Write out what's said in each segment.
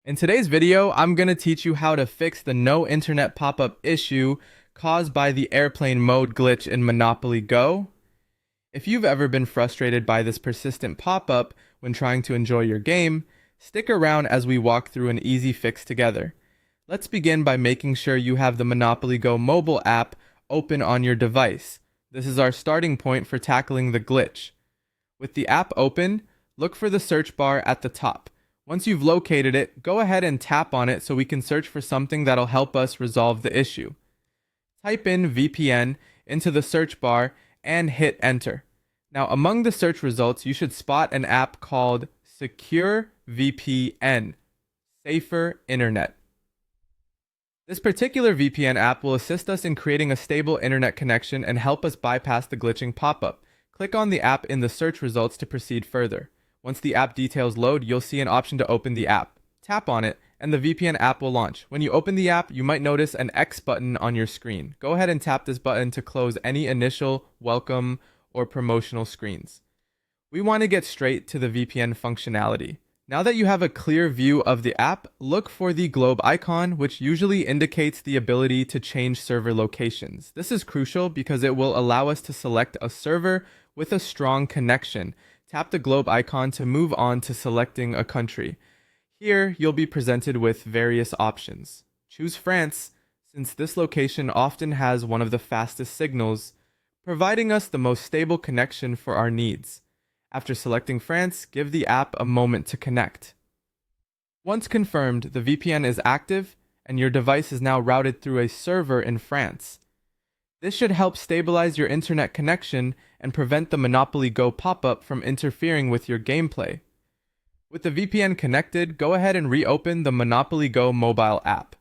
In today's video, I'm going to teach you how to fix the no internet pop-up issue caused by the airplane mode glitch in Monopoly Go. If you've ever been frustrated by this persistent pop-up when trying to enjoy your game, stick around as we walk through an easy fix together. Let's begin by making sure you have the Monopoly Go mobile app open on your device. This is our starting point for tackling the glitch. With the app open, look for the search bar at the top. Once you've located it, go ahead and tap on it so we can search for something that'll help us resolve the issue. Type in VPN into the search bar and hit enter. Now, among the search results, you should spot an app called Secure VPN, Safer Internet. This particular VPN app will assist us in creating a stable internet connection and help us bypass the glitching pop-up. Click on the app in the search results to proceed further. Once the app details load, you'll see an option to open the app. Tap on it, and the VPN app will launch. When you open the app, you might notice an X button on your screen. Go ahead and tap this button to close any initial, welcome, or promotional screens. We want to get straight to the VPN functionality. Now that you have a clear view of the app, look for the globe icon, which usually indicates the ability to change server locations. This is crucial because it will allow us to select a server with a strong connection. Tap the globe icon to move on to selecting a country. Here, you'll be presented with various options. Choose France, since this location often has one of the fastest signals, providing us the most stable connection for our needs. After selecting France, give the app a moment to connect. Once confirmed, the VPN is active, and your device is now routed through a server in France. This should help stabilize your internet connection and prevent the Monopoly Go pop-up from interfering with your gameplay. With the VPN connected, go ahead and reopen the Monopoly Go mobile app.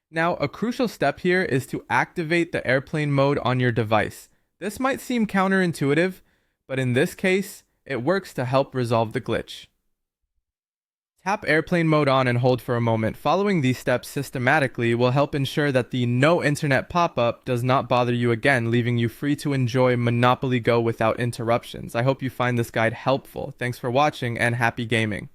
Now, a crucial step here is to activate the airplane mode on your device. This might seem counterintuitive, but in this case, it works to help resolve the glitch. Tap airplane mode on and hold for a moment. Following these steps systematically will help ensure that the no internet pop-up does not bother you again, leaving you free to enjoy Monopoly Go without interruptions. I hope you find this guide helpful. Thanks for watching and happy gaming.